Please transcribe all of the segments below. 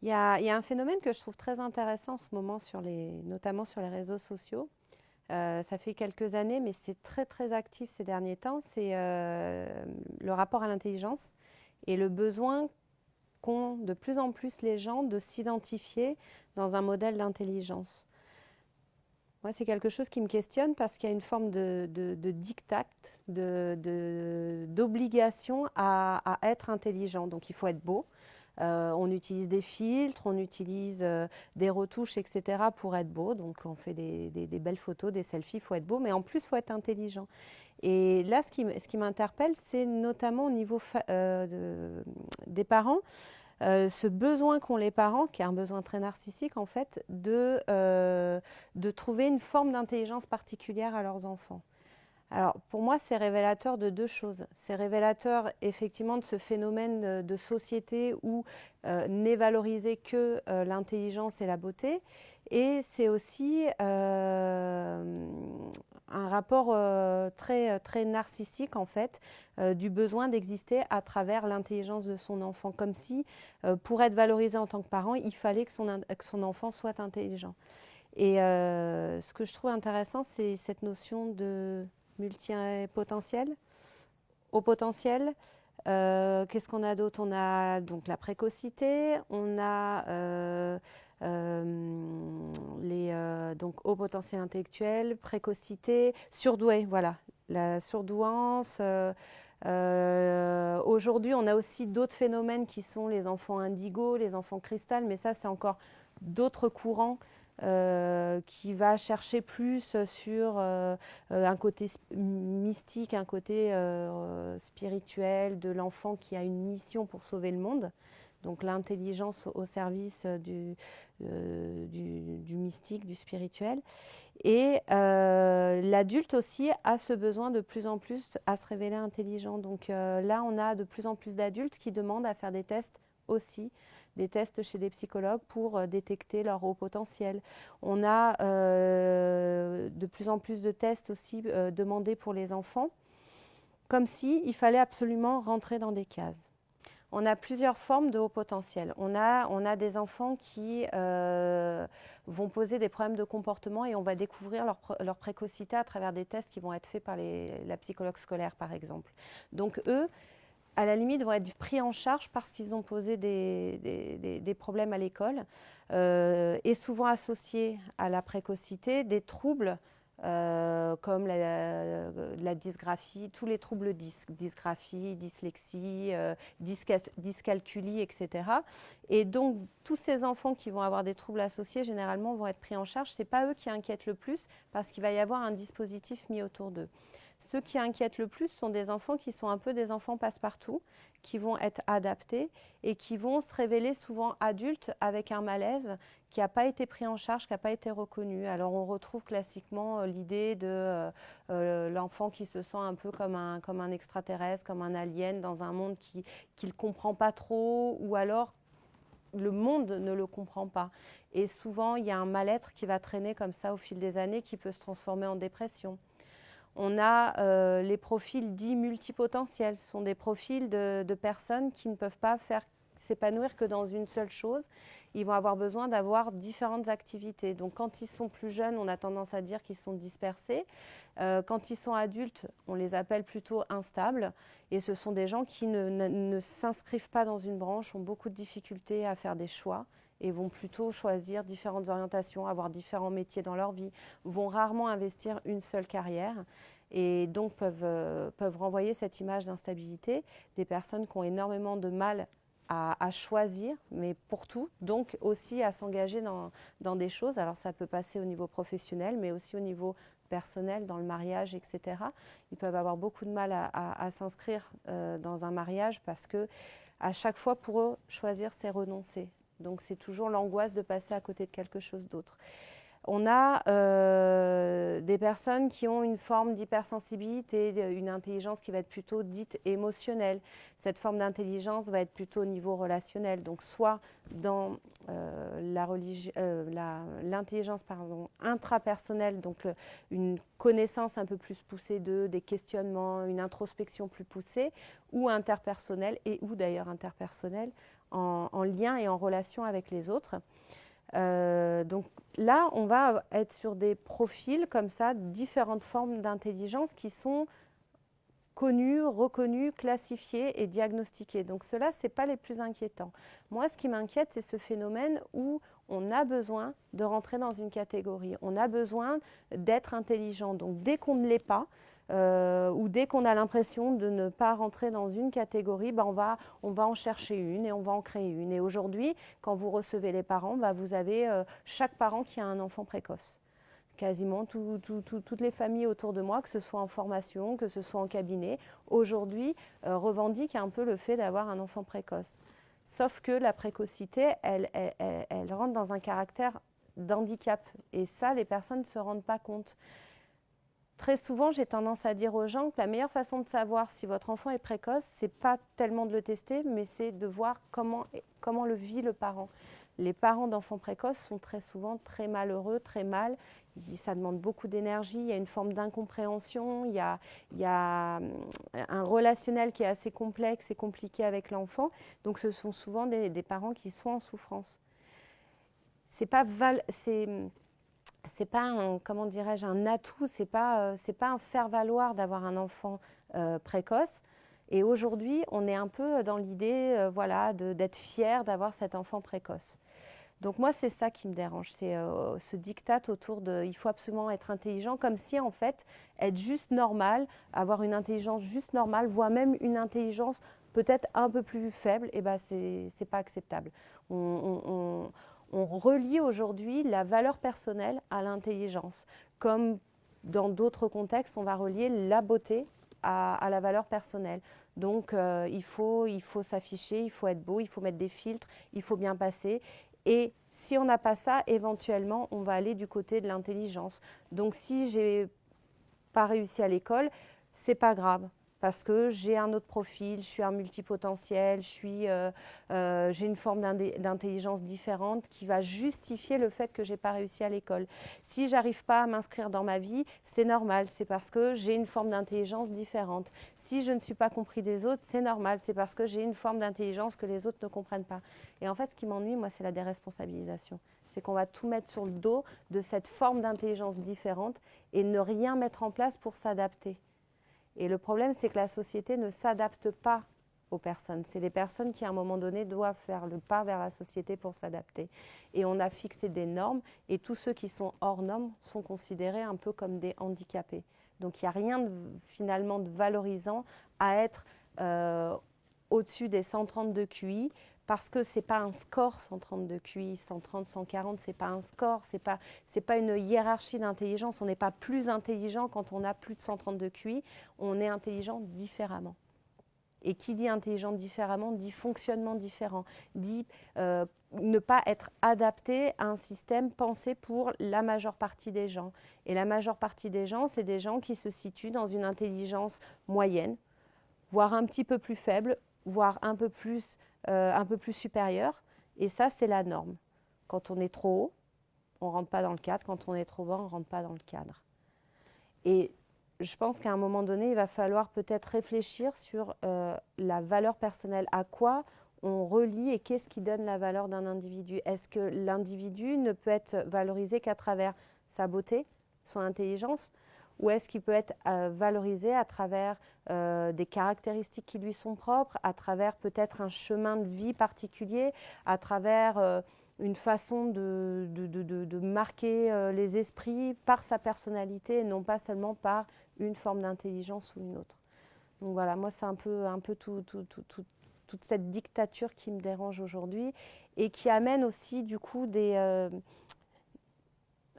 Il y a un phénomène que je trouve très intéressant en ce moment, notamment sur les réseaux sociaux. Ça fait quelques années, mais c'est très très actif ces derniers temps. C'est le rapport à l'intelligence et le besoin qu'ont de plus en plus les gens de s'identifier dans un modèle d'intelligence. Moi, c'est quelque chose qui me questionne parce qu'il y a une forme de diktat, d'obligation à être intelligent. Donc, il faut être beau. On utilise des filtres, on utilise des retouches, etc. pour être beau. Donc, on fait des belles photos, des selfies, il faut être beau, mais en plus, il faut être intelligent. Et là, ce qui m'interpelle, c'est notamment au niveau des parents, ce besoin qu'ont les parents, qui est un besoin très narcissique en fait, de trouver une forme d'intelligence particulière à leurs enfants. Alors pour moi, c'est révélateur de deux choses. C'est révélateur effectivement de ce phénomène de société où n'est valorisé que l'intelligence et la beauté. Et c'est aussi un rapport très, très narcissique en fait du besoin d'exister à travers l'intelligence de son enfant. Comme si pour être valorisé en tant que parent, il fallait que son enfant soit intelligent. Et ce que je trouve intéressant, c'est cette notion de multipotentiel, haut potentiel. Qu'est-ce qu'on a d'autre? On a donc la précocité, on a donc haut potentiel intellectuel, précocité, surdoué, voilà, la surdouance. Aujourd'hui, on a aussi d'autres phénomènes qui sont les enfants indigo, les enfants cristal, mais ça, c'est encore d'autres courants qui va chercher plus sur un côté mystique, un côté spirituel de l'enfant qui a une mission pour sauver le monde. Donc l'intelligence au service du mystique, du spirituel. Et l'adulte aussi a ce besoin de plus en plus à se révéler intelligent. Donc là, on a de plus en plus d'adultes qui demandent à faire des tests aussi, des tests chez des psychologues pour détecter leur haut potentiel. On a de plus en plus de tests aussi demandés pour les enfants, comme s'il fallait absolument rentrer dans des cases. On a plusieurs formes de haut potentiel. On a des enfants qui vont poser des problèmes de comportement et on va découvrir leur précocité à travers des tests qui vont être faits par la psychologue scolaire, par exemple. Donc eux, à la limite, vont être pris en charge parce qu'ils ont posé des problèmes à l'école et souvent associés à la précocité des troubles comme la dysgraphie, tous les troubles dysgraphie, dyslexie, dyscalculie, etc. Et donc, tous ces enfants qui vont avoir des troubles associés, généralement, vont être pris en charge. Ce n'est pas eux qui inquiètent le plus parce qu'il va y avoir un dispositif mis autour d'eux. Ceux qui inquiètent le plus sont des enfants qui sont un peu des enfants passe-partout, qui vont être adaptés et qui vont se révéler souvent adultes avec un malaise qui n'a pas été pris en charge, qui n'a pas été reconnu. Alors on retrouve classiquement l'idée de l'enfant qui se sent un peu comme un extraterrestre, comme un alien dans un monde qu'il ne comprend pas trop, ou alors le monde ne le comprend pas. Et souvent, il y a un mal-être qui va traîner comme ça au fil des années, qui peut se transformer en dépression. On a les profils dits multipotentiels. Ce sont des profils de personnes qui ne peuvent pas s'épanouir que dans une seule chose. Ils vont avoir besoin d'avoir différentes activités. Donc quand ils sont plus jeunes, on a tendance à dire qu'ils sont dispersés. Quand ils sont adultes, on les appelle plutôt instables. Et ce sont des gens qui ne s'inscrivent pas dans une branche, ont beaucoup de difficultés à faire des choix et vont plutôt choisir différentes orientations, avoir différents métiers dans leur vie, vont rarement investir une seule carrière et donc peuvent renvoyer cette image d'instabilité des personnes qui ont énormément de mal à choisir, mais pour tout, donc aussi à s'engager dans des choses. Alors ça peut passer au niveau professionnel, mais aussi au niveau personnel, dans le mariage, etc. Ils peuvent avoir beaucoup de mal à s'inscrire dans un mariage parce que à chaque fois, pour eux, choisir, c'est renoncer. Donc c'est toujours l'angoisse de passer à côté de quelque chose d'autre. On a des personnes qui ont une forme d'hypersensibilité, une intelligence qui va être plutôt dite émotionnelle. Cette forme d'intelligence va être plutôt au niveau relationnel, donc soit dans l'intelligence intrapersonnelle, donc une connaissance un peu plus poussée d'eux, des questionnements, une introspection plus poussée, ou interpersonnelle, et ou d'ailleurs interpersonnelle, en lien et en relation avec les autres. Donc là, on va être sur des profils comme ça, différentes formes d'intelligence qui sont connues, reconnues, classifiées et diagnostiquées. Donc ceux-là, ce n'est pas les plus inquiétants. Moi, ce qui m'inquiète, c'est ce phénomène où on a besoin de rentrer dans une catégorie. On a besoin d'être intelligent. Donc dès qu'on ne l'est pas, ou dès qu'on a l'impression de ne pas rentrer dans une catégorie, on va en chercher une et on va en créer une. Et aujourd'hui, quand vous recevez les parents, vous avez chaque parent qui a un enfant précoce. Quasiment toutes les familles autour de moi, que ce soit en formation, que ce soit en cabinet, aujourd'hui revendiquent un peu le fait d'avoir un enfant précoce. Sauf que la précocité, elle rentre dans un caractère d'handicap. Et ça, les personnes ne se rendent pas compte. Très souvent, j'ai tendance à dire aux gens que la meilleure façon de savoir si votre enfant est précoce, ce n'est pas tellement de le tester, mais c'est de voir comment le vit le parent. Les parents d'enfants précoces sont très souvent très malheureux, très mal. Ça demande beaucoup d'énergie, il y a une forme d'incompréhension, il y a un relationnel qui est assez complexe et compliqué avec l'enfant. Donc ce sont souvent des parents qui sont en souffrance. C'est pas un, comment dirais-je, un atout, c'est pas un faire-valoir d'avoir un enfant précoce. Et aujourd'hui, on est un peu dans l'idée d'être fier d'avoir cet enfant précoce. Donc moi, c'est ça qui me dérange, c'est ce diktat autour de « il faut absolument être intelligent », comme si en fait, être juste normal, avoir une intelligence juste normale, voire même une intelligence peut-être un peu plus faible, c'est pas acceptable. On relie aujourd'hui la valeur personnelle à l'intelligence. Comme dans d'autres contextes, on va relier la beauté à la valeur personnelle. Donc, il faut s'afficher, il faut être beau, il faut mettre des filtres, il faut bien passer. Et si on n'a pas ça, éventuellement, on va aller du côté de l'intelligence. Donc, si je n'ai pas réussi à l'école, ce n'est pas grave. Parce que j'ai un autre profil, je suis un multipotentiel, j'ai une forme d'intelligence différente qui va justifier le fait que je n'ai pas réussi à l'école. Si je n'arrive pas à m'inscrire dans ma vie, c'est normal, c'est parce que j'ai une forme d'intelligence différente. Si je ne suis pas compris des autres, c'est normal, c'est parce que j'ai une forme d'intelligence que les autres ne comprennent pas. Et en fait, ce qui m'ennuie, moi, c'est la déresponsabilisation. C'est qu'on va tout mettre sur le dos de cette forme d'intelligence différente et ne rien mettre en place pour s'adapter. Et le problème, c'est que la société ne s'adapte pas aux personnes. C'est les personnes qui, à un moment donné, doivent faire le pas vers la société pour s'adapter. Et on a fixé des normes, et tous ceux qui sont hors normes sont considérés un peu comme des handicapés. Donc, il n'y a rien finalement de valorisant à être au-dessus des 130 de QI, parce que ce n'est pas un score 130 de QI, 130, 140, ce n'est pas un score, ce n'est pas une hiérarchie d'intelligence. On n'est pas plus intelligent quand on a plus de 130 de QI, on est intelligent différemment. Et qui dit intelligent différemment, dit fonctionnement différent, dit ne pas être adapté à un système pensé pour la majeure partie des gens. Et la majeure partie des gens, c'est des gens qui se situent dans une intelligence moyenne, voire un petit peu plus faible, voire un peu plus supérieure. Et ça, c'est la norme. Quand on est trop haut, on ne rentre pas dans le cadre. Quand on est trop bas, on ne rentre pas dans le cadre. Et je pense qu'à un moment donné, il va falloir peut-être réfléchir sur la valeur personnelle. À quoi on relie et qu'est-ce qui donne la valeur d'un individu? Est-ce que l'individu ne peut être valorisé qu'à travers sa beauté, son intelligence? Ou est-ce qu'il peut être valorisé à travers des caractéristiques qui lui sont propres, à travers peut-être un chemin de vie particulier, à travers une façon de marquer les esprits par sa personnalité et non pas seulement par une forme d'intelligence ou une autre. Donc voilà, moi c'est un peu toute cette dictature qui me dérange aujourd'hui et qui amène aussi du coup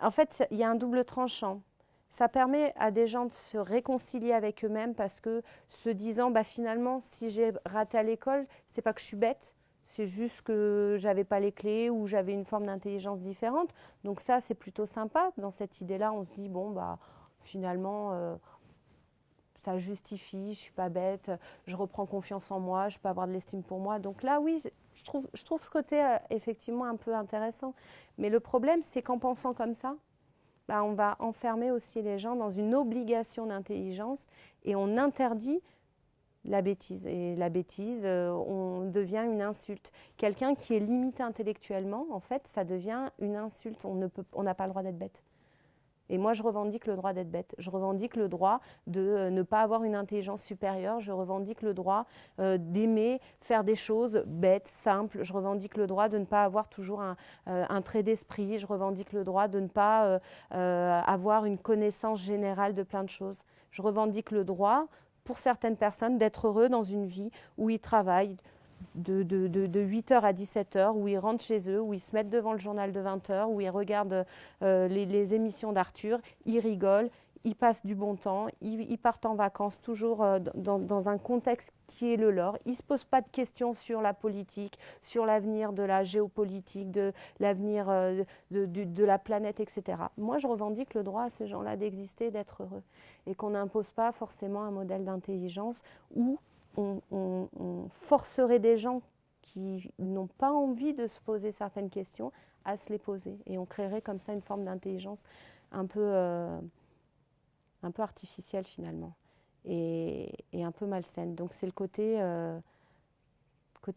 En fait, il y a un double tranchant. Ça permet à des gens de se réconcilier avec eux-mêmes parce que se disant finalement, si j'ai raté à l'école, c'est pas que je suis bête, C'est juste que j'avais pas les clés ou j'avais une forme d'intelligence différente. Donc ça, c'est plutôt sympa. Dans cette idée-là, on se dit, bon, bah, finalement, ça justifie, je suis pas bête, je reprends confiance en moi, je peux avoir de l'estime pour moi. Donc là, oui, je trouve ce côté effectivement un peu intéressant. Mais le problème, c'est qu'en pensant comme ça, bah, on va enfermer aussi les gens dans une obligation d'intelligence et on interdit la bêtise. Et la bêtise, on devient une insulte. Quelqu'un qui est limité intellectuellement, en fait, ça devient une insulte. On n'a pas le droit d'être bête. Et moi, je revendique le droit d'être bête. Je revendique le droit de ne pas avoir une intelligence supérieure. Je revendique le droit d'aimer faire des choses bêtes, simples. Je revendique le droit de ne pas avoir toujours un trait d'esprit. Je revendique le droit de ne pas avoir une connaissance générale de plein de choses. Je revendique le droit, pour certaines personnes, d'être heureux dans une vie où ils travaillent de 8h à 17h, où ils rentrent chez eux, où ils se mettent devant le journal de 20h, où ils regardent les émissions d'Arthur, ils rigolent, ils passent du bon temps, ils partent en vacances toujours dans un contexte qui est le leur. Ils ne se posent pas de questions sur la politique, sur l'avenir de la géopolitique, de l'avenir de la planète, etc. Moi, je revendique le droit à ces gens-là d'exister, d'être heureux. Et qu'on n'impose pas forcément un modèle d'intelligence où on forcerait des gens qui n'ont pas envie de se poser certaines questions à se les poser. Et on créerait comme ça une forme d'intelligence un peu artificielle finalement et un peu malsaine. Donc c'est le côté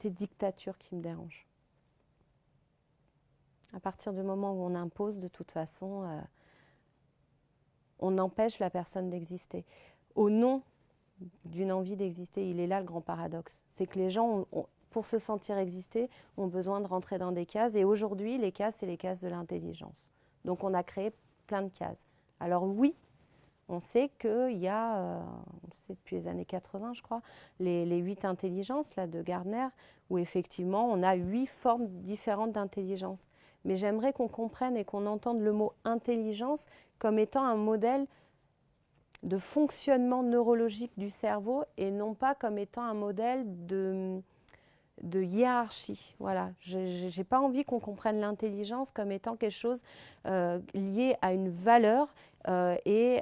dictature qui me dérange. À partir du moment où on impose, de toute façon, on empêche la personne d'exister. Au nom d'une envie d'exister, il est là le grand paradoxe. C'est que les gens, pour se sentir exister, ont besoin de rentrer dans des cases. Et aujourd'hui, les cases, c'est les cases de l'intelligence. Donc on a créé plein de cases. Alors oui, on sait qu'il y a, on sait depuis les années 80, je crois, les 8 intelligences là, de Gardner, où effectivement, on a 8 formes différentes d'intelligence. Mais j'aimerais qu'on comprenne et qu'on entende le mot intelligence comme étant un modèle de fonctionnement neurologique du cerveau et non pas comme étant un modèle de hiérarchie. Voilà. Je n'ai pas envie qu'on comprenne l'intelligence comme étant quelque chose lié à une valeur et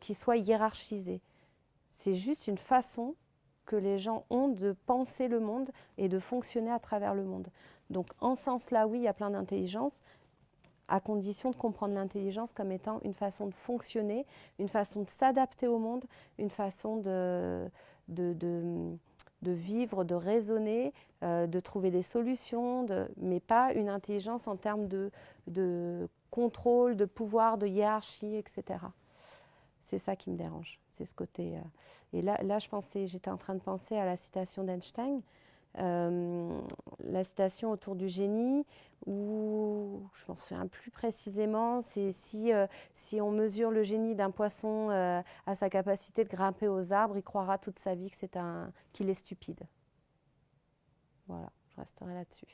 qui soit hiérarchisé. C'est juste une façon que les gens ont de penser le monde et de fonctionner à travers le monde. Donc en ce sens-là, oui, il y a plein d'intelligence, à condition de comprendre l'intelligence comme étant une façon de fonctionner, une façon de s'adapter au monde, une façon de vivre, de raisonner, de trouver des solutions, mais pas une intelligence en termes de contrôle, de pouvoir, de hiérarchie, etc. C'est ça qui me dérange, c'est ce côté. Et là j'étais en train de penser à la citation d'Einstein, la citation autour du génie, où je ne m'en souviens plus précisément, c'est si on mesure le génie d'un poisson à sa capacité de grimper aux arbres, il croira toute sa vie qu'il est stupide. Voilà, je resterai là-dessus.